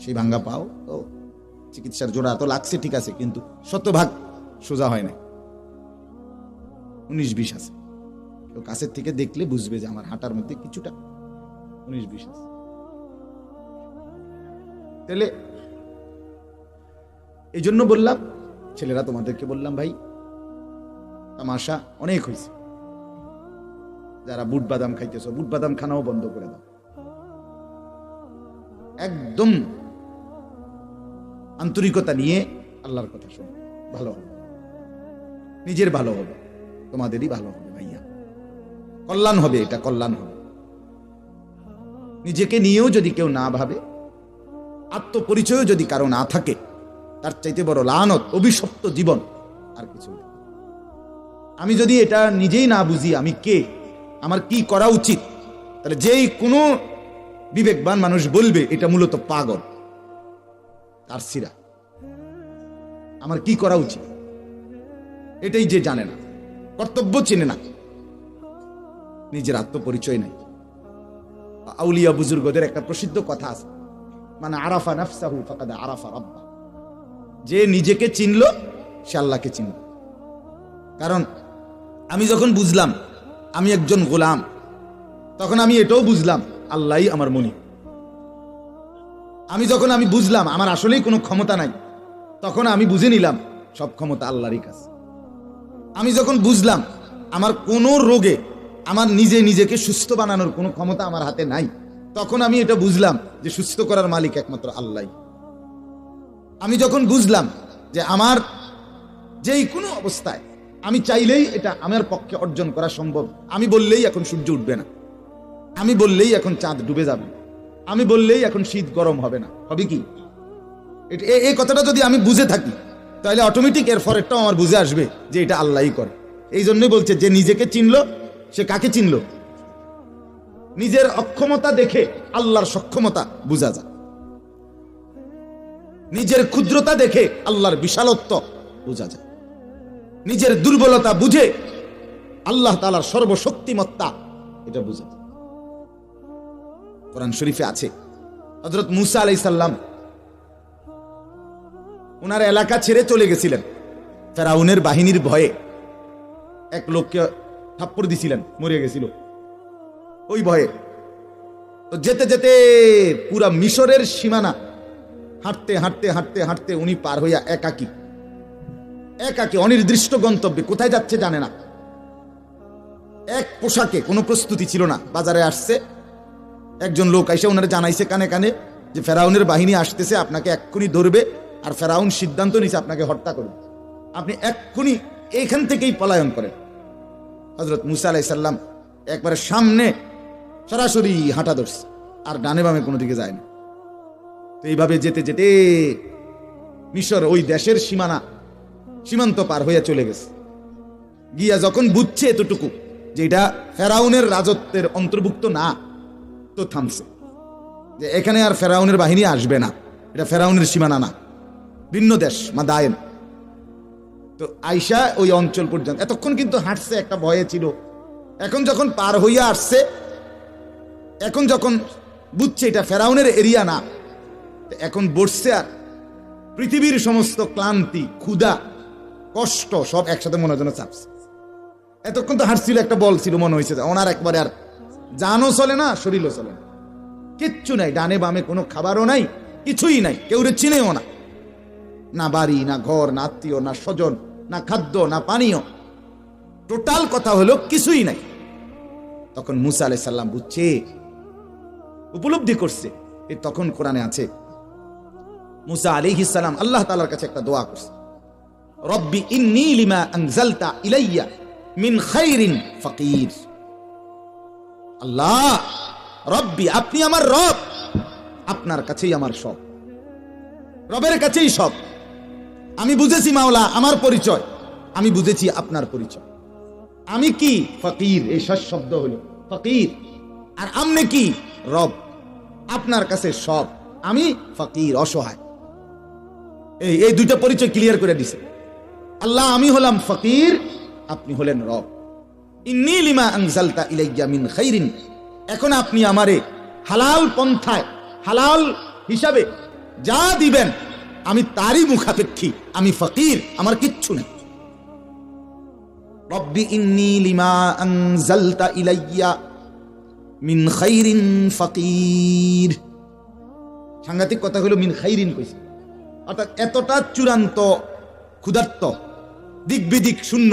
সেই ভাঙ্গা পাও তো চিকিৎসার জোড়া তো লাগছে, ঠিক আছে, কিন্তু শতভাগ সোজা হয় না, 19-20 আছে। কেউ কাছের থেকে দেখলে বুঝবে যে আমার হাঁটার মধ্যে কিছুটা 19-20 আছে। তাহলে এই জন্য বললাম ছেলেরা, তোমাদেরকে বললাম ভাই তামাশা অনেক হয়েছে। যারা বুট বাদাম খাইতেছ, বুট বাদাম খানাও বন্ধ করে দাও। একদম আন্তরিকতা নিয়ে আল্লাহর কথা শোনো, ভালো হবে, নিজের ভালো হবে, তোমাদেরই ভালো হবে ভাইয়া, কল্যাণ হবে, এটা কল্যাণ হবে। নিজেকে নিয়েও যদি কেউ না ভাবে, আত্মপরিচয়ও যদি কারো না থাকে, তার চাইতে বড় লানত, অভিশপ্ত জীবন আর কিছু নেই। আমি যদি এটা নিজেই না বুঝি আমি কে, আমার কি করা উচিত, তাহলে যেই কোনো বিবেকবান মানুষ বলবে এটা মূলত পাগল, তার সিরা। আমার কি করা উচিত এটাই যে জানে না, কর্তব্য চিনে না, নিজের আত্মপরিচয় নেই। আউলিয়া বুজুর্গদের একটা প্রসিদ্ধ কথা আছে, মানে আরাফা নাফসাহু ফাকাদ আরাফা রাব্বা। যে নিজেকে চিনল সে আল্লাহকে চিনল। কারণ আমি যখন বুঝলাম আমি একজন গোলাম, তখন আমি এটাও বুঝলাম আল্লাহই আমার মনি। আমি বুঝলাম আমার আসলেই কোনো ক্ষমতা নাই, তখন আমি বুঝে নিলাম সব ক্ষমতা আল্লাহরই কাছে। আমি যখন বুঝলাম আমার কোনো রোগে আমার নিজেকে সুস্থ বানানোর কোনো ক্ষমতা আমার হাতে নাই, তখন আমি এটা বুঝলাম যে সুস্থ করার মালিক একমাত্র আল্লাহ। আমি যখন বুঝলাম যে আমার যেই কোনো অবস্থায় আমি চাইলেই এটা আমার পক্ষে অর্জন করা সম্ভব, আমি বললেই এখন সূর্য উঠবে না, আমি বললেই এখন চাঁদ ডুবে যাবে, আমি বললেই এখন শীত গরম হবে না, হবে কি? এই কথাটা যদি আমি বুঝে থাকি, তাহলে অটোমেটিক এর ফরেরটাও আমার বুঝে আসবে যে এটা আল্লাহই করে। এই জন্যই বলছে যে নিজেকে চিনল সে কাকে চিনল? নিজের অক্ষমতা দেখে আল্লাহর সক্ষমতা বুঝা যায়, নিজের ক্ষুদ্রতা দেখে আল্লাহর বিশালত্ব বোঝা যায়, নিজের দুর্বলতা বুঝে আল্লাহ তাআলার সর্বশক্তিমত্তা এটা বুঝা যায়। কোরআন শরীফে আছে হযরত মুসা আলাইহিস সালাম ওনার এলাকা ছেড়ে চলে গেছিলেন ফেরাউনের বাহিনীর ভয়ে। এক লোককে থাপ্পড় দিছিলেন, মরে গেছিল ওই ভয়ে। তো যেতে যেতে পুরা মিশরের সীমানা হাঁটতে হাঁটতে হাঁটতে হাঁটতে উনি পার হইয়া একাকী অনির্দিষ্ট গন্তব্যে, কোথায় যাচ্ছে জানে না। এক পোশাকে, কোনো প্রস্তুতি ছিল না। বাজারে আসছে, একজন লোক এসে ওনারে জানাইছে কানে কানে যে ফেরাউনের বাহিনী আসতেছে, আপনাকে এক্ষুনি ধরবে, আর ফেরাউন সিদ্ধান্ত নিছে আপনাকে হত্যা করবে, আপনি এক্ষুনি এখান থেকেই পলায়ন করেন। হযরত মুসা আলাইহিস সালাম একবারে সামনে সরাসরি হাঁটা ধরছে, আর ডানে বামে কোনো দিকে যায় না। তো এইভাবে যেতে যেতে মিশর ওই দেশের সীমান্ত পার হইয়া চলে গেছে। গিয়া যখন বুঝছে এতটুকু যে এটা ফেরাউনের রাজত্বের অন্তর্ভুক্ত না, তো থামছে যে এখানে আর ফেরাউনের বাহিনী আসবে না, এটা ফেরাউনের সীমানা না, ভিন্ন দেশ মাদায়েন। তো আয়েশা ওই অঞ্চল পর্যন্ত, এতক্ষণ কিন্তু হাঁটছে, একটা ভয়ে ছিল। এখন যখন পার হইয়া আসছে, এখন যখন বুঝছে এটা ফেরাউনের এরিয়া না, এখন বসছে, আর পৃথিবীর সমস্ত ক্লান্তি, ক্ষুধা, কষ্ট সব একসাথে মনে জন্য চাপছে। এতক্ষণ তো হাঁটছিল, একটা বল ছিল, মনে হয়েছে ওনার একবারে আর জানও চলে না, শরীরও চলে না, কিচ্ছু নাই, ডানে বামে কোনো খাবারও নাই, কিছুই নাই, কেউ চিনেও না, না বাড়ি, না ঘর, না আত্মীয়, না স্বজন, না খাদ্য, না পানীয়, টোটাল কথা হলো কিছুই নাই। তখন মুসা আলাইহিস সালাম বুঝছে, উপলব্ধি করছে। তখন কোরআনে আছে মুসা আলাইহিস সালাম আল্লাহ তাআলার কাছে একটা দোয়া করছে, রব্বি ইন্নী লিমা আনজালতা ইলাইয়া মিন খাইরিন ফাকির। আল্লাহ রব্বি, আপনি আমার রব, আপনার কাছেই আমার সব, রবের কাছেই সব। আমি বুঝেছি মাওলা আমার পরিচয়, আমি বুঝেছি আপনার পরিচয়। আমি কি? ফকির, এই শেষ শব্দ হলো ফকির। আর আপনি কি? রব, আপনার কাছে সব, আমি ফকির, অসহায়। এই দুইটা পরিচয় ক্লিয়ার করে দিছে আল্লাহ। আমি হলাম ফকির, আপনি হলেন রব। ইন্নী লিমা আনজালতা ইলাইয়া মিন খাইরিন, এখন আপনি আমারে হালাল পন্থায়, হালাল হিসাবে যা দিবেন আমি তারই মুখাপেক্ষী, আমি ফকির, আমার কিচ্ছু নেই। রব্বি ইন্নী লিমা আনজালতা ইলাইয়া মিন খাইরিন ফকির। সাংঘাতিক কথা হলো মিন খাইরিন কইছে, অর্থাৎ এতটা চূড়ান্ত ক্ষুধার্ত, দিক বিদিক শূন্য,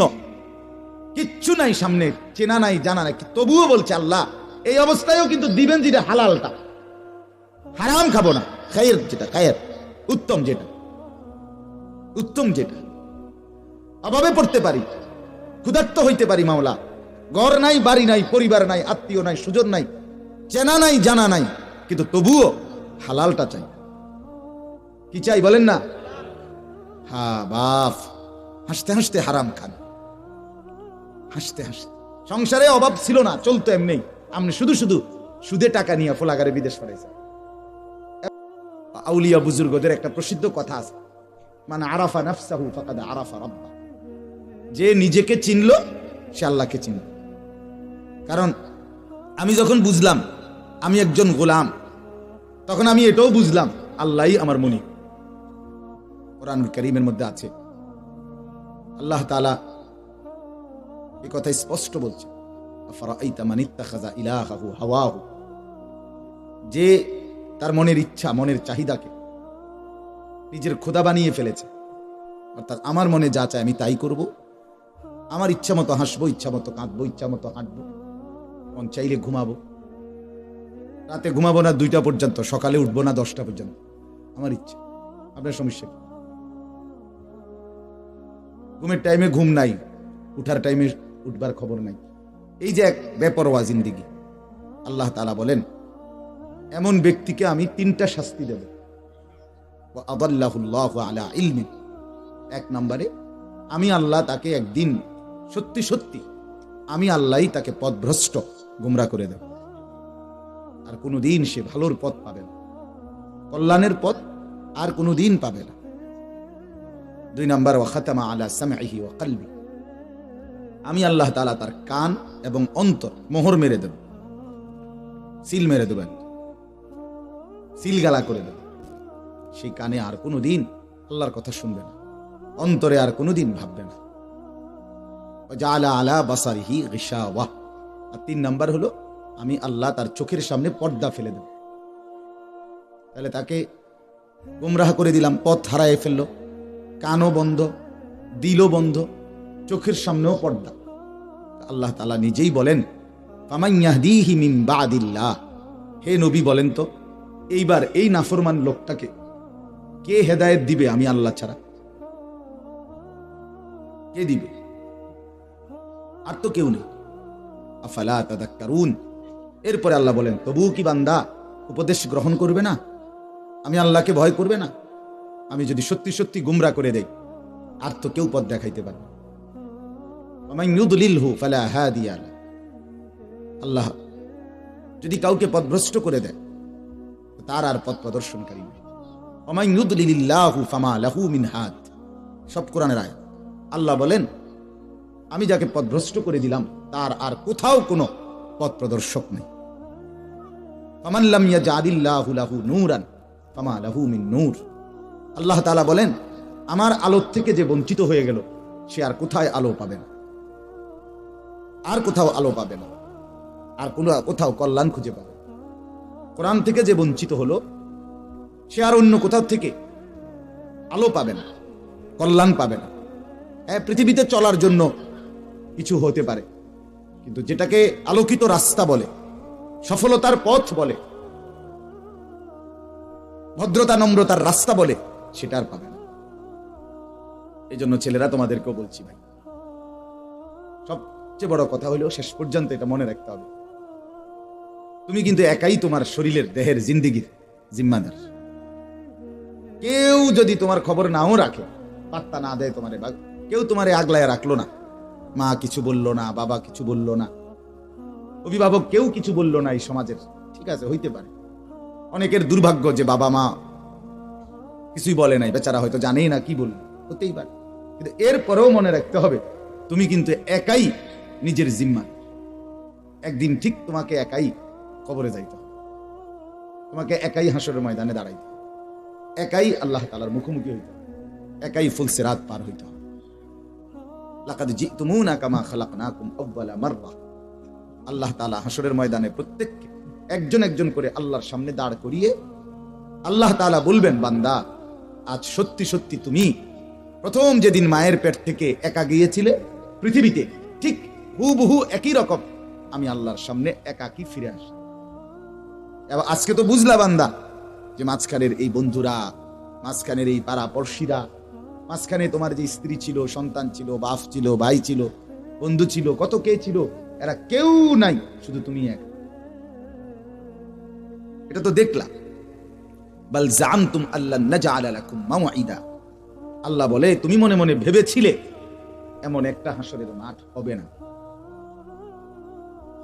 কিচ্ছু নাই সামনে, চেনা নাই জানা নাই, তবুও বলছে আল্লাহ এই অবস্থায়ও কিন্তু দিবেন যেটা হালালটা, হারাম খাবো না। খায়ের যেটা, খায়ের উত্তম যেটা, উত্তম যেটা। অভাবে পড়তে পারি, ক্ষুধার্ত হইতে পারি মাওলা, ঘর নাই, বাড়ি নাই, পরিবার নাই, আত্মীয় নাই, সুজন নাই, চেনা নাই জানা নাই, কিন্তু তবুও হালালটা চাই। কি চাই বলেন না? হা বাপ, হাসতে হাসতে হারাম খান, হাসতে হাসতে। সংসারে অভাব ছিল না, চলতো এমনি, আপনি শুধু শুধু সুদে টাকা নিয়ে ফোলাগারে বিদেশ পাঠাইছে। আউলিয়া বুজুর্গদের একটা প্রসিদ্ধ কথা আছে, মানে আরাফা নাফসাহু ফাকাদ আরাফা রাব্বা, যে নিজেকে চিনল সে আল্লাহকে চিনল। কারণ আমি যখন বুঝলাম আমি একজন গোলাম, তখন আমি এটাও বুঝলাম আল্লাহই আমার মনি। কোরআন কারীমের মধ্যে আছে, আল্লাহ তাআলা এই কথা স্পষ্ট বলছে, আফারাআইতা মান ইত্তাখাযা ইলাহাহু হাওয়াহু, যে তার মনের ইচ্ছা, মনের চাহিদাকে নিজের খোদা বানিয়ে ফেলেছে। অর্থাৎ আমার মনে যা চায় আমি তাই করব, আমার ইচ্ছা মতো হাসবো, ইচ্ছা মতো কাঁদবো, ইচ্ছা মতো হাঁটবো, মন চাইলে ঘুমাবো, রাতে ঘুমাবো না 2টা পর্যন্ত, সকালে উঠবো না 10টা পর্যন্ত, আমার ইচ্ছা। আপনার সমস্যা কি? ঘুমের টাইমে ঘুম নাই, উঠার টাইমে উঠবার খবর নাই, এই যে এক বেপরোয়া জিন্দেগি। আল্লাহ তাআলা বলেন এমন ব্যক্তিকে আমি 3টা শাস্তি দেব। ওয়া আদাল্লাহুল্লাহু আলা ইলমি, 1 নম্বরে আমি আল্লাহ তাকে একদিন সত্যি সত্যি আমি আল্লাহই তাকে পথভ্রষ্ট, গুমরা করে দেব, আর কোনোদিন সে ভালোর পথ পাবে না, কল্যাণের পথ আর কোনোদিন পাবে না। 2 নম্বর ওয়া খাতামা আলা সামঈহি ওয়া কলবি, আমি আল্লাহ তাআলা তার কান এবং অন্তর মোহর মেরে দেব, সিল মেরে দেবেন, সিলগালা করে দেব, সেই কানে আর কোনোদিন আল্লাহর কথা শুনবে না, অন্তরে আর কোনোদিন ভাববে না। জাআলা আলা বাসারিহি গিশাওয়া, আর 3 নাম্বার হলো আমি আল্লাহ তার চোখের সামনে পর্দা ফেলে দেব। তাহলে তাকে গুমরাহ করে দিলাম, পথ হারায় ফেললো, কানও বন্ধ, দিলও বন্ধ, চোখের সামনেও পর্দা। আল্লাহ তাআলা নিজেই বলেন ফামান ইয়াহদিহি মিন বাদিল্লাহ, হে নবী বলেন তো এইবার এই নাফরমান লোকটাকে কে হেদায়েত দিবে আমি আল্লাহ ছাড়া? কে দিবে? আর তো কেউ নেই। আফালা তাদাক্কারুন, এরপরে আল্লাহ বলেন তবুও কি বান্দা উপদেশ গ্রহণ করবে না? আমি আল্লাহকে ভয় করবে না? আমি যদি সত্যি সত্যি গুমরা করে দেই আর তো কেউ পথ দেখাইতে পারবে না। ওয়ামান ইউদলিলহু ফালা হাদিয়া লাহু, আল্লাহ যদি কাউকে পথভ্রষ্ট করে দেয় তার আর পথ প্রদর্শনকারী নেই। ওয়ামান ইউদলিলিল্লাহু ফামা লাহু মিন হাদ, সব কোরআনের আয়াত। আল্লাহ বলেন আমি যাকে পথভ্রষ্ট করে দিলাম তার আর কোথাও কোনো পথ প্রদর্শক নেই। ফামান লাম ইয়াজআলিল্লাহু লাহু নূরান ফামা লাহু মিন নূর, আল্লাহ তাআলা বলেন আমার আলো থেকে যে বঞ্চিত হয়ে গেল সে আর কোথায় আলো পাবে না, আর কোথাও আলো পাবে না, আর কোথাও কল্যাণ খুঁজে পাবে। কোরআন থেকে যে বঞ্চিত হলো সে আর অন্য কোথাও থেকে আলো পাবে না, কল্যাণ পাবে না। হ্যাঁ, পৃথিবীতে চলার জন্য কিছু হতে পারে, কিন্তু যেটাকে আলোকিত রাস্তা বলে, সফলতার পথ বলে, ভদ্রতা নম্রতার রাস্তা বলে, সেটা আর পাবে না। এই জন্য ছেলেরা তোমাদেরকেও বলছি ভাই, সবচেয়ে বড় কথা হলো শেষ পর্যন্ত এটা মনে রাখতে হবে, তুমি কিন্তু একাই তোমার শরীরের দেহের জিন্দেগির জিম্মাদার। কেউ যদি তোমার খবর নাও রাখে, পাত্তা না দেয় তোমারে, কেউ তোমারে আগলায় রাখলো না, মা কিছু বললো না, বাবা কিছু বললো না, অভিভাবক কেউ কিছু বললো না এই সমাজের, ঠিক আছে হইতে পারে। অনেকের দুর্ভাগ্য যে বাবা মা কিছুই বলে নাই, বেচারা হয়তো জানেই না কি বলবে, হতেই পারে। কিন্তু এরপরেও মনে রাখতে হবে তুমি কিন্তু একাই নিজের জিম্মা। একদিন ঠিক তোমাকে একাই কবরে যাইতে হবে, তোমাকে একাই হাসরের ময়দানে দাঁড়াইতে হবে। একাই আল্লাহ তাআলার মুখোমুখি হইতে হবে, একাই ফুলসিরাত পার হইতে হবে। লাকাদ জিতুমুনা কামা খালাকনাকুম আউয়ালা মাররা। আল্লাহ তাআলা হাসরের ময়দানে প্রত্যেককে একজন একজন করে আল্লাহর সামনে দাঁড় করিয়ে আল্লাহ তাআলা বলবেন, বান্দা আজ সত্যি সত্যি তুমি প্রথম যেদিন মায়ের পেট থেকে একা গিয়েছিলে পৃথিবীতে, ঠিক হুবহু একই রকম আমি আল্লাহর সামনে একাকী ফিরে আসি। এবার আজকে তো বুঝলা বান্দা যে মাঝখানের এই বন্ধুরা, মাঝখানের এই পাড়া পড়শিরা, মাঝখানে তোমার যে স্ত্রী ছিল, সন্তান ছিল, বাপ ছিল, ভাই ছিল, বন্ধু ছিল, কত কে ছিল, এরা কেউ নাই, শুধু তুমি এক। এটা তো দেখলা। বাল জামতুম আল্লাহ নাজআলা লাকুম মাওঈদা। আল্লাহ বলে তুমি মনে মনে ভেবেছিলে এমন একটা হাসরের মাঠ হবে না,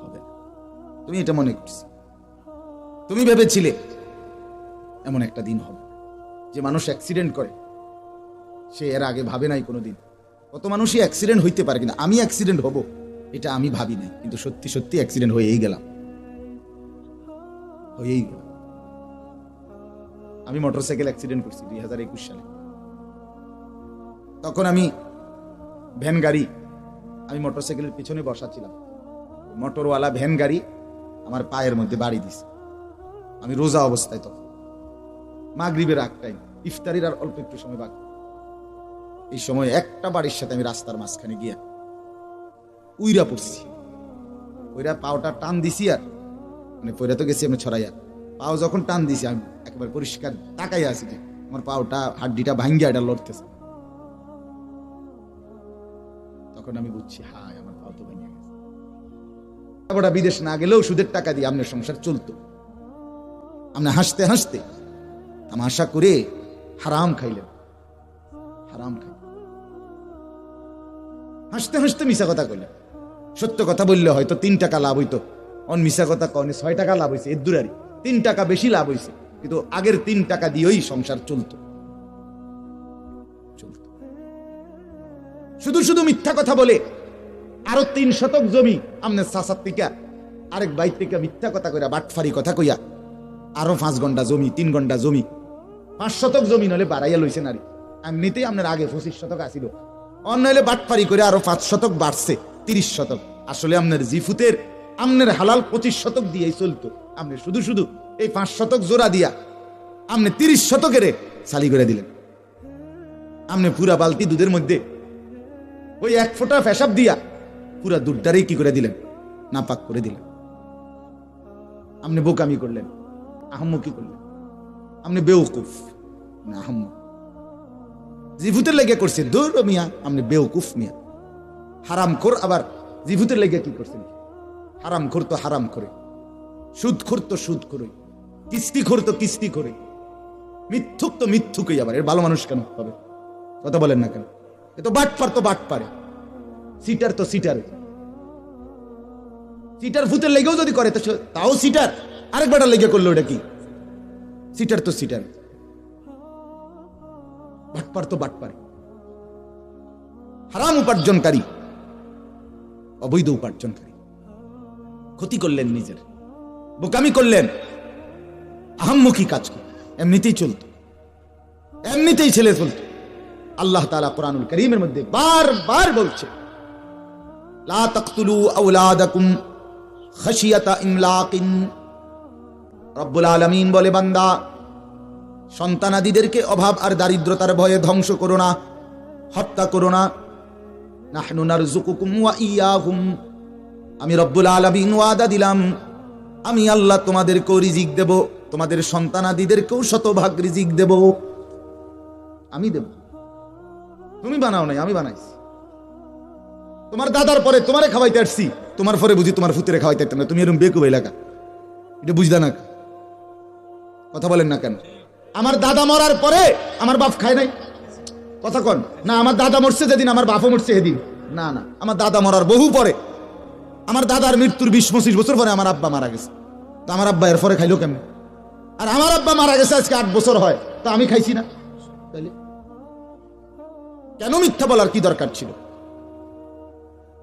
হবে না। তুমি এটা মনে করছো, তুমি ভেবেছিলে এমন একটা দিন হবে। যে মানুষ অ্যাক্সিডেন্ট করে সে এর আগে ভাবে নাই কোনোদিন। কত মানুষই অ্যাক্সিডেন্ট হইতে পারে, কিন্তু আমি অ্যাক্সিডেন্ট হব এটা আমি ভাবি নাই, কিন্তু সত্যি সত্যি অ্যাক্সিডেন্ট হয়েই গেলাম, হয়েই গেলাম। আমি মোটরসাইকেল অ্যাক্সিডেন্ট করছি 2021 সালে। তখন আমি ভ্যান গাড়ি, আমি মোটরসাইকেলের পিছনে বসা ছিলাম, মোটরওয়ালা ভ্যান গাড়ি আমার পায়ের মধ্যে বাড়ি দিছে। আমি রোজা অবস্থায়, তখন মাগরিবের আগ টাইম, ইফতারির আর অল্প একটু সময় বাকি। এই সময় একটা বাড়ির সাথে আমি রাস্তার মাঝখানে গিয়া উইরা পড়ছি। ওইরা পাওটা টান দিছি, আর মানে পয়রা তো গেছি আমি ছড়াইয়া, পাও যখন টান দিছি আমি একেবারে পরিষ্কার তাকাই আছি যে আমার পাওটা, হাড্ডিটা ভাঙ্গিয়া এটা লড়তেছে। তখন আমি বুঝছি হায় আমার পাও তো ভেঙে গেছে। ওটা বিদেশ না গেলেও সুদের টাকা দিয়ে আপনার সংসার চলতো। আপনি হাসতে হাসতে তামাশা করে হারাম খাইলেন, হারাম খাই, হাসতে হাসতে মিশা কথা কইলেন। সত্য কথা বললে হয়তো 3 টাকা লাভ হইতো, অন মিশা কথা কনে 6 টাকা লাভ হয়েছে, এর দূরারি 3 টাকা বেশি লাভ হয়েছে, কিন্তু আগের 3 টাকা দিয়েই সংসার চলতো। শুধু শুধু মিথ্যা কথা বলে আরো 3 শতক জমি আমনের চাচার থেকে আরেক বাইর থেকে মিথ্যা কথা কইরা, বাটফারি কথা কইয়া আরো 5 ঘন্টা জমি, 3 ঘন্টা জমি, 5 শতক জমি নলে বাড়াইয়া লইছে নারী। এমনিতেই আপনার আগে 25 শতক আসিল, অন্য হলে বাটফারি করে আরো 5 শতক বাড়ছে 30 শতক। আসলে আপনার জিফুতের আমনের হালাল 25 শতক দিয়েই চলতো। আপনি শুধু শুধু এই 5 শতক জোড়া দিয়া আপনি 30 শতকের সালি করে দিলেন। আপনি পুরা বালতি দুধের মধ্যে ওই 1 ফোঁটা পেশাব দিয়া পুরা দুধটারে কি করে দিলেন, নাপাক করে দিলেন। আপনি বোকামি করলেন, আহম্মকি করলেন, আপনি বেউকুফ না আহম্মক। জিভুতের লেগে করছে দূর মিয়া, আপনি বেউকুফ মিয়া। হারাম খোর আবার জিভুতের লেগে কি করছেন? হারাম খোর তো হারাম করে, সুদ খোর তো সুদ করে, কিস্তি খোর তো কিস্তি করে, মিথ্যুক তো মিথ্যুকই। আবার এর ভালো মানুষ কেন হবে? কথা বলেন না কেন? এ তো বাট পার, তো বাট পারে, সিটার তো সিটার। সিটার ভূতের লেগেও যদি করে তাও সিটার, আরেক বেটার লেগে করলো ওটা কি? সিটার তো সিটার, বাটপার তো বাটপার, হারাম উপার্জনকারী, অবৈধ উপার্জনকারী। ক্ষতি করলেন নিজের, বোকামি করলেন, আহাম্মকি কাজ করলেন। এমনিতেই চলতো, এমনিতেই ছেলে চলতো। আল্লাহ তাআলা কোরআনুল কারীমের মধ্যে বারবার বলছে, লা তাকতুলু আওলাদাকুম খাশিয়াতা ইমলাকিন। রব্বুল আলামিন বলে, বান্দা সন্তানাদিদেরকে অভাব আর দারিদ্রতার ভয়ে ধ্বংস করো না, হত্যা করো না। নাহনু নারযুকুকুম ওয়া ইয়াহুম। আমি রব্বুল আলামিন ওয়াদা দিলাম, আমি আল্লাহ তোমাদেরকেও রিজিক দেব, তোমাদের সন্তানাদিদেরকেও শতভাগ রিজিক দেব। আমি দেব, তুমি বানাও নাই, আমি বানাইছি। তোমার দাদার পরে তোমারে খাওয়াইতে আসছি, তোমার পরে বুঝি তোমার ফুতেরে খাওয়াইতে পারতাম না। তুমি এরকম বেকুব এলাকা, এটা বুঝলা না? কথা বলেন না কেন? আমার দাদা মরার পরে আমার বাপ খায় নাই, কথা কন না? আমার দাদা মরছে যেদিন, আমার বাপও মরছে সেদিন। না না, আমার দাদা মরার বহু পরে, আমার দাদার মৃত্যুর 20-25 বছর পরে আমার আব্বা মারা গেছে। তো আমার আব্বা এর পরে খাইলো কেমন? আর আমার আব্বা মারা গেছে আজকে 8 বছর হয়, তা আমি খাইছি না? তাইলে কেন মিথ্যা বলার কি দরকার ছিল?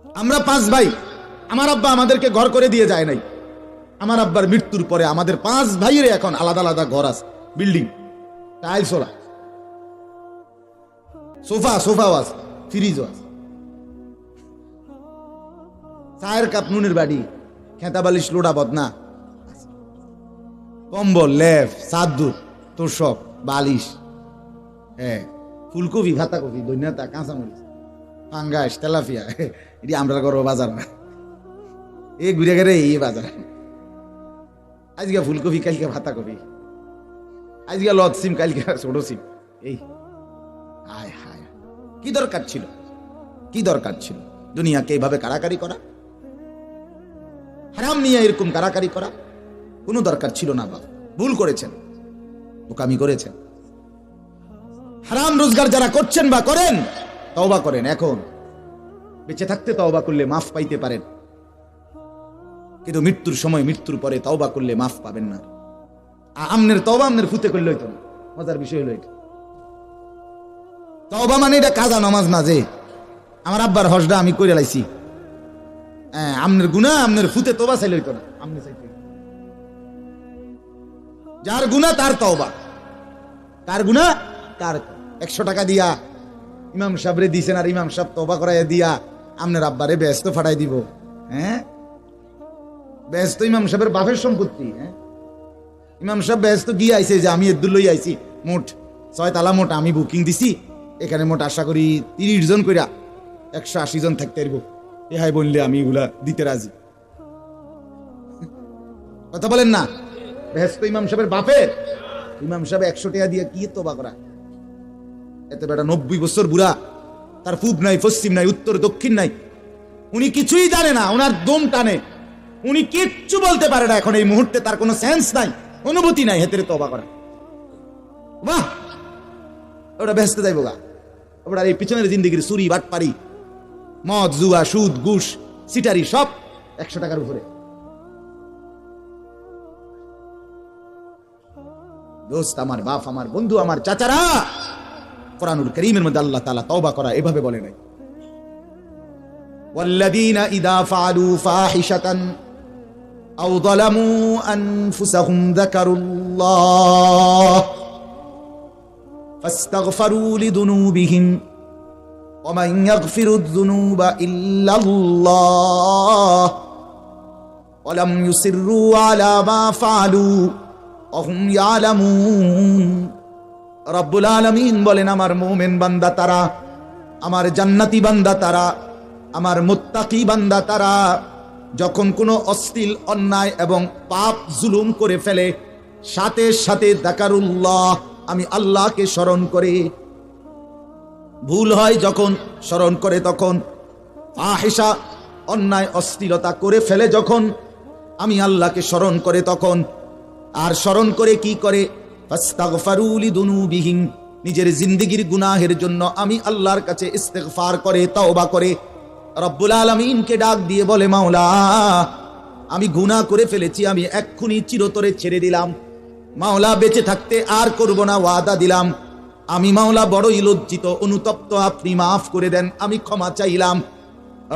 আমরা 5 ভাই, আমার আব্বা আমাদেরকে ঘর করে দিয়ে যায় নাই। আমার আব্বার মৃত্যুর পরে আমাদের 5 ভাইয়ের এখন আলাদা আলাদা ঘর আছে, বিল্ডিং। টাইলস ওলা, সোফাও আছে, ফ্রিজও আছে, চায়ের কাপ, নুনের বাড়ি, খেতা বালিশ, লোড়া বদনা, কম্বল, লেপ, চাদর, তোষক, বালিশ, হ্যাঁ, ফুলকপি, ভাতাকপি, ধনিয়া, কাঁচামরিচ, পাঙ্গাস, তেলাপিয়া, এটি আমরা করবো বাজার না, এই ঘুরে গেলে এই বাজার। আজকে ফুলকপি, কালকে ভাতাকপি, আজকে লত সিম, কালকে ছোট সিম, এই হায় হায়, কি দরকার ছিল, কি দরকার ছিল দুনিয়াকে এইভাবে কাড়াকাড়ি করা, হারাম নিয়ে এরকম কাড়াকাড়ি করা? কোনো দরকার ছিল না বাবা, ভুল করেছেন, বোকামি করেছেন। হারাম রোজগার যারা করছেন বা করেন, তওবা করেন। এখন বেঁচে থাকতে তওবা করলে মাফ পাইতে পারেন, কিন্তু মৃত্যুর সময়, মৃত্যুর পরে তওবা করলে মাফ পাবেন না। আমনের তওবা আমনের ফুতে করলে হইতো না। মজার বিষয় হলো এটা, তওবা মানে এটা কাজা নামাজ না যে আমার আব্বার হজটা আমি করে লাইছি, হ্যাঁ, আমনের গুনাহ আমনের ফুতে তওবা চাইলে হইতো না, আমনে চাইতে। যার গুনাহ তার তওবা, কার গুনাহ তার। 100 টাকা দিয়া ইমাম সাহেবরে দিছেন, আর ইমাম সাহেব তওবা করাইয়া দিয়া আমনের আব্বারে ব্যস্ত ফাটাই দিব? হ্যাঁ, ব্যস্ত ইমাম সাহেবের বাপের সম্পত্তি। হ্যাঁ, ইমাম সাহেব ব্যস্ত গিয়ে আইছে যে আমি এদুর লই আইছি, মোট 6 তালা মোট আমি বুকিং দিছি, এখানে মোট আশা করি 30 জন কইরা 180 জন থাকতে পারবো, এ হাই বললে আমি এগুলা দিতে রাজি। কথা বলেন না? ব্যস্ত ইমাম সাহেবের বাপের, ইমাম সাহেব 100 টাকা দিয়ে কি তওবা করা? এত বেটা 90 বছর বুড়া, তার পূব নাই, পশ্চিম নাই, উত্তর দক্ষিণ নাই, উনি কিছুই জানে না, ওনার দম টানে, উনি কিচ্ছু বলতে পারে না এখন এই মুহূর্তে, তার কোনো সেন্স নাই, অনুভূতি নাই হেতের তওবা করা। বাহ, ওটা ব্যস্ত যাইব গা। ওটা এই পিছনের জিন্দেগির চুরি, বাটপারি, মদ, জুয়া, সুদ, ঘুষ, সিটারি সব 100 টাকার উপরে। দোস্ত আমার, বাপ আমার, বন্ধু আমার, চাচারা, কোরআনুল কারীমের মধ্যে আল্লাহ তাআলা তওবা করা এভাবে বলে নাই। ওয়াল্লাযীনা ইযা ফাআলু ফাহিশাতান আও যালামু আনফুসাহুম যাকারুল্লাহ ফাস্তাগফিরু লিযুনুবিহিম ওয়া মান ইয়াগফিরুয যুনুবা ইল্লাল্লাহ ওয়া লাম ইউসিররু আলা মা ফাআলু ওয়া হুম ইয়ালামুন। রব্বুল আলামিন বলেন, আমার মুমিন বান্দা তারা, আমার জান্নাতি বান্দা তারা, আমার মুত্তাকি বান্দা তারা, যখন কোনো অশ্লীল, অন্যায় এবং পাপ, জুলুম করে ফেলে, সাথে সাথে যাকারুল্লাহ, আমি আল্লাহকে স্মরণ করে। ভুল হয় যখন, স্মরণ করে তখন। ফাহিশা, অন্যায়, অশ্লীলতা করে ফেলে যখন, আমি আল্লাহকে স্মরণ করে তখন। আর স্মরণ করে কি করে? ফাস্তাগফিরু লিযুনুবিহিম, নিজের জিন্দেগীর গুনাহের জন্য আমি আল্লাহর কাছে ইস্তেগফার করে, তওবা করে। রব্বুল আলামিনকে ডাক দিয়ে বলে, মাওলা আমি গুনাহ করে ফেলেছি, আমি এক্ষুনি চিরতরে ছেড়ে দিলাম। মাওলা বেঁচে থাকতে আর করব না, ওয়াদা দিলাম। আমি মাওলা বড়ই লজ্জিত, অনুতপ্ত, আপনি মাফ করে দেন, আমি ক্ষমা চাইলাম।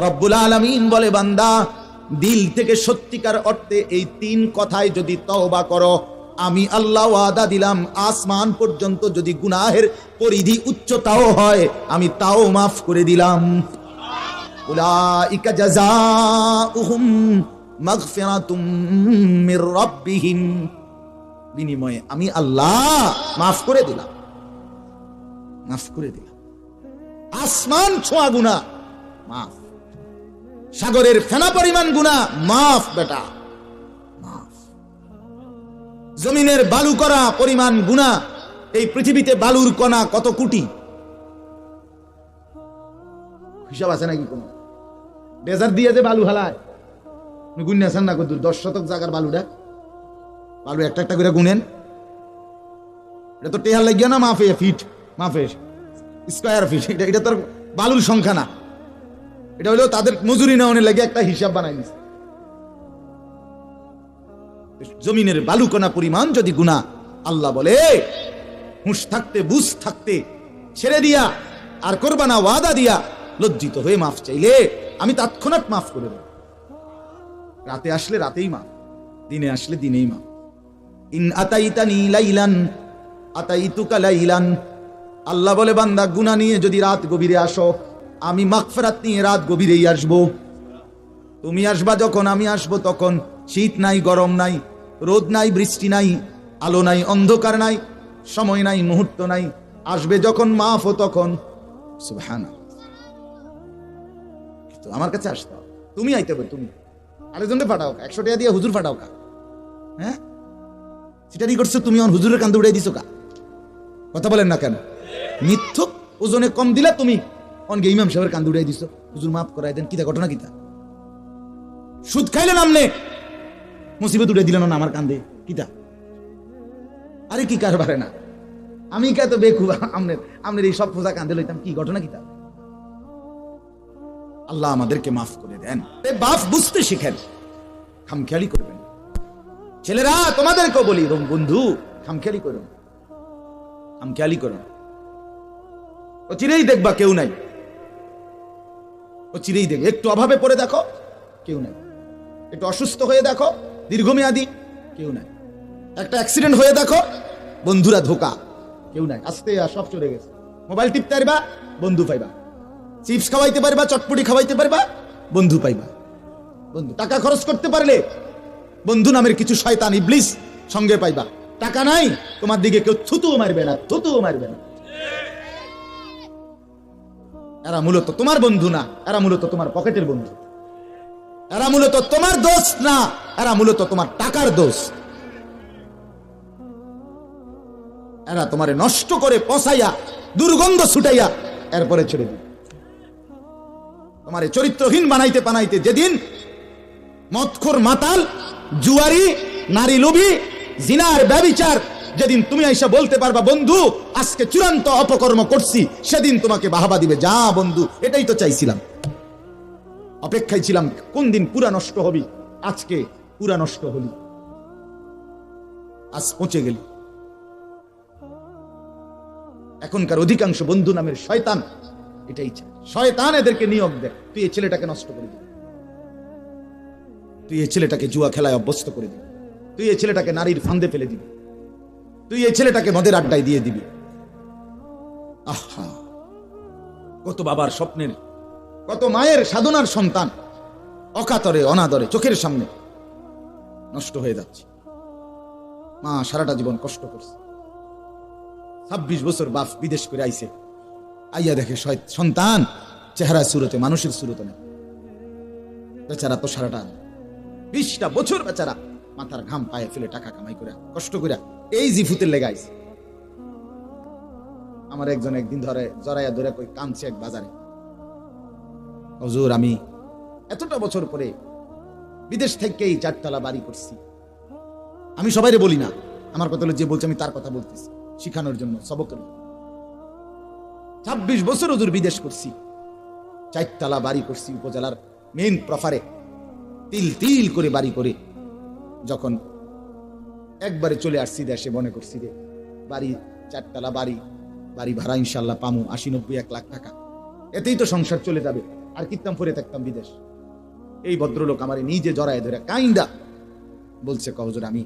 রব্বুল আলামিন বলে, বান্দা দিল থেকে সত্যিকার অর্থে এই 3 কথায় যদি তওবা করো, আমি আল্লাহ ওয়াদা দিলাম, আসমান পর্যন্ত যদি গুনাহের পরিধি উচ্চতাও হয়, আমি তাও মাফ করে দিলাম। উলাইকা জাযাউহুম মাগফিরাতুম মির রাব্বিহিম, বিনিময়ে আমি আল্লাহ মাফ করে দিলাম, মাফ করে দিলাম। আসমান ছোঁয়া গুনাহ মাফ, সাগরের ফেনা পরিমাণ গুনাহ মাফ, বেটা মাফ। জমিনের বালু করা পরিমাণ গুনাহ, এই পৃথিবীতে বালুর কণা কত কোটি, হিসাব আছে নাকি? কোন ডেজার্ট দিয়ে যে বালু হালায়, গুনেছেন না কত? 10 শতক জায়গার বালুটা, বালু একটা একটা করে গুনেন। এটা তো টেহার লাগিয়া না, মাফে ফিট, মাফে স্কয়ার ফিট, এটা তোর বালুর সংখ্যা না, এটা হলো তাদের মজুরি নেওয়ার লাগে একটা হিসাব বানাই নিছে। জমিনের বালুকণা পরিমাণ যদি গুনাহ, আল্লাহ বলে হুঁশ থাকতে, বুঝ থাকতে ছেড়ে দিয়া আর করবা না, ওয়াদা দিয়া লজ্জিত হয়ে মাফ চাইলে আমি তৎক্ষণাৎ মাফ করে দেব। রাতে আসলে রাতেই মাফ, দিনে আসলে দিনেই মাফ। ইন আতাইতানি লাইলান আতাইতুকা লাইলান, আল্লাহ বলে বান্দা গুনাহ নিয়ে যদি রাত গভীরে আসো, আমি মাগফিরাত নিয়ে রাত গভীরেই আসবো। তুমি আসবা যখন আমি আসবো তখন। শীত নাই, গরম নাই, রোদ নাই, বৃষ্টি নাই, আলো নাই, অন্ধকার নাই, সময় নাই, মুহূর্ত নাই। আসবে যখন মাফ ও তখন। সুবহানাল্লাহ। তো আমার কাছে আসতে হবে, তুমি আইতে হবে। তুমি আরেকজনকে পাঠাও, 100 টাকা দিয়ে হুজুর পাঠাও কা? হ্যাঁ, সেটাই করছো তুমি। অন হুজুরের কান্দে উড়াই দিছো কা? কথা বলেন না কেন? মিথ্যুক ওজনে কম দিলা তুমি, অনগে ইমাম সাহেবের কান্দে উড়াই দিছো, হুজুর মাফ করাই দেন। কিতা ঘটনা কিতা? সুদ খাইলেন আমনে, মুসিবত উড়াই দিলেন না আমার কান্দে, কিতা? আরে কি কারবারে না, আমি কে তো বেকুব আমনের এই সব ফোজা কান্দে লইতাম, কি ঘটনা কিতা? আল্লাহ আমাদেরকে মাফ করে দেন। বাপ বুঝতে শিখেন, খামখেয়ালি করবেন। ছেলেরা তোমাদেরকেও বলি, বন্ধু খামখেয়ালি করুন, খামখেয়ালি করুন। ও চিরেই দেখবা কেউ নাই, ও চিরেই দেখবে। একটু অভাবে পড়ে দেখো, কেউ নাই। একটু অসুস্থ হয়ে দেখো, দীর্ঘমেয়াদী, কেউ নাই। একটা অ্যাক্সিডেন্ট হয়ে দেখো, বন্ধুরা ধোকা, কেউ নাই। আস্তে সব চলে গেছে। মোবাইল টিপতে পারবা, বন্ধু পাইবা। চিপস খাওয়াইতে পারবা, চটপটি খাওয়াইতে পারবা, বন্ধু পাইবা। বন্ধু টাকা খরচ করতে পারলে বন্ধু নামের কিছু শয়তান ইবলিস সঙ্গে পাইবা। টাকা নাই, তোমার দিকে কেউ থুতুও মারবে না, থুতুও মারবে না। এরা মূলত তোমার বন্ধু না, এরা মূলত তোমার পকেটের বন্ধু। এরা মূলত তোমার দোষ না, এরা মূলত তোমার টাকার দোষ। এরা তোমারে নষ্ট করে পচাইয়া, দুর্গন্ধ ছুটাইয়া এরপরে ছেড়ে দিবে। তোমারে চরিত্রহীন বানাইতে বানাইতে যেদিন মদখোর, মাতাল, জুয়ারি, নারী লোভী, জিনার ব্যভিচার, যেদিন তুমি আইসা বলতে পারবা বন্ধু আজকে চূড়ান্ত অপকর্ম করছি, সেদিন তোমাকে বাহাবা দিবে। যা বন্ধু, এটাই তো চাইছিলাম, অপেক্ষায় ছিলাম কোন দিন পুরা নষ্ট হবি। আজকে পুরা নষ্ট হলি, আজ পৌঁছে গেলি। এখনকার অধিকাংশ বন্ধু নামের শয়তান এটাই চায়। শয়তান এদেরকে নিয়োগ দেয়, তুই এই ছেলেটাকে নষ্ট করে দিবি, তুই এই ছেলেটাকে জুয়া খেলায় অভ্যস্ত করে দিবি, তুই এই ছেলেটাকে নারীর ফান্দে ফেলে দিবি, তুই এই ছেলেটাকে মদের আড্ডায় দিয়ে দিবি। আহা, কত বাবার স্বপ্নের, কত মায়ের সাধনার সন্তান অকাতরে, অনাদরে, চোখের সামনে নষ্ট হয়ে যাচ্ছে। মা সারাটা জীবন কষ্ট করছে, 26 বছর বাপ বিদেশ করে আইছে, আইয়া দেখে সন্তান চেহারা সুরতে, মানুষের সুরতে না। বেচারা তো সারাটা 20টা বছর বেচারা মাথার ঘাম পায়ে ফেলে টাকা কামাই করে কষ্ট করে এই জিফুতের লেগে আইছে। আমার একজন একদিন ধরে জড়াইয়া ধরে কই কাঁদছে এক বাজারে, হুজুর আমি এতটা বছর পরে বিদেশ থেকেই 4 তলা বাড়ি করছি। আমি সবাইরে বলি না, আমার কথা হলো যে বলছে আমি তার কথা বলতেছি, শিখানোর জন্য, সবকের। 26 বছর হুজুর বিদেশ করছি, 4 তলা বাড়ি করছি উপজেলার মেইন প্রফারে, তিল তিল করে বাড়ি করে। যখন একবারে চলে আসছি দেশে, মনে করছি রে বাড়ি 4 তলা বাড়ি, বাড়ি ভাড়া ইনশাল্লাহ পামু 80-90-1 লাখ টাকা, এতেই তো সংসার চলে যাবে, আর কিত্তাম পরে থাকতাম বিদেশ। এই ভদ্রলোক আমার নিজে জড়ায় ধরে কাইন্দা বলছে, হুজুর আমি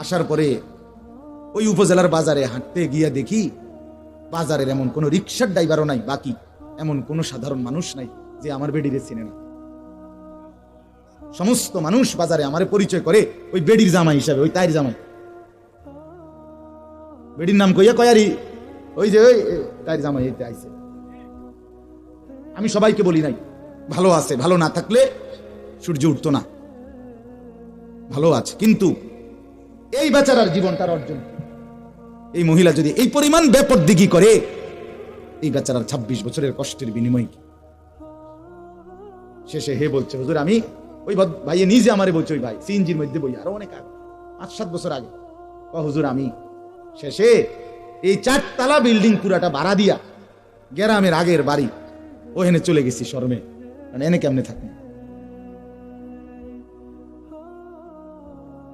আসার পরে ওই উপজেলার বাজারে হাঁটতে গিয়া দেখি বাজারের এমন কোন রিক্সার ড্রাইভারও নাই, বাকি এমন কোন সাধারণ মানুষ নাই যে আমার বেডিরে চিনে না। সমস্ত মানুষ বাজারে আমারে পরিচয় করে ওই বেডির জামাই হিসাবে, ওই তাইর জামাই। বেডির নাম কইয়া কয়ারি, ওই যে ওই তাইর জামাই এইতে আইছে। আমি সবাইকে বলি নাই, ভালো আছে, ভালো না থাকলে সূর্য উঠতো না, ভালো আছে। কিন্তু এই বেচারার জীবনটার অর্জন, এই মহিলা যদি এই পরিমাণ বেপরদিগি করে, এই বেচারার 26 বছরের কষ্টের বিনিময় কি? শেষে হে বলছে, হুজুর আমি, ওই ভাইয়ে নিজে আমারে বলছে, ওই ভাই সিএনজির মধ্যে বই, আরো অনেক আগে 5-7 বছর আগে, হুজুর আমি শেষে এই 4 তলা বিল্ডিং পুরাটা ভাড়া দিয়া গ্রামের আগের বাড়ি ওখানে চলে গেছি শরমে, মানে এনে কেমনে থাকি।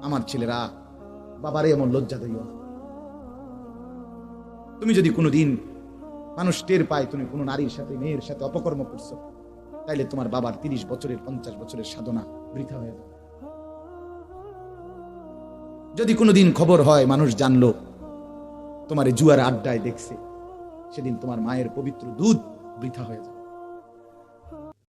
আমার ছেলেরা, বাবারে এমন লজ্জা দিও না। তুমি যদি কোনোদিন মানুষ টের পায় তুমি কোনো নারীর সাথে, মেয়ের সাথে অপকর্ম করছো, তাইলে তোমার বাবার 30 বছরের 50 বছরের সাধনা বৃথা হয়ে যাবে। যদি কোনোদিন খবর হয়, মানুষ জানলো তোমার এই জুয়ার আড্ডায় দেখছে, সেদিন তোমার মায়ের পবিত্র দুধ বৃথা হয়ে যাবে।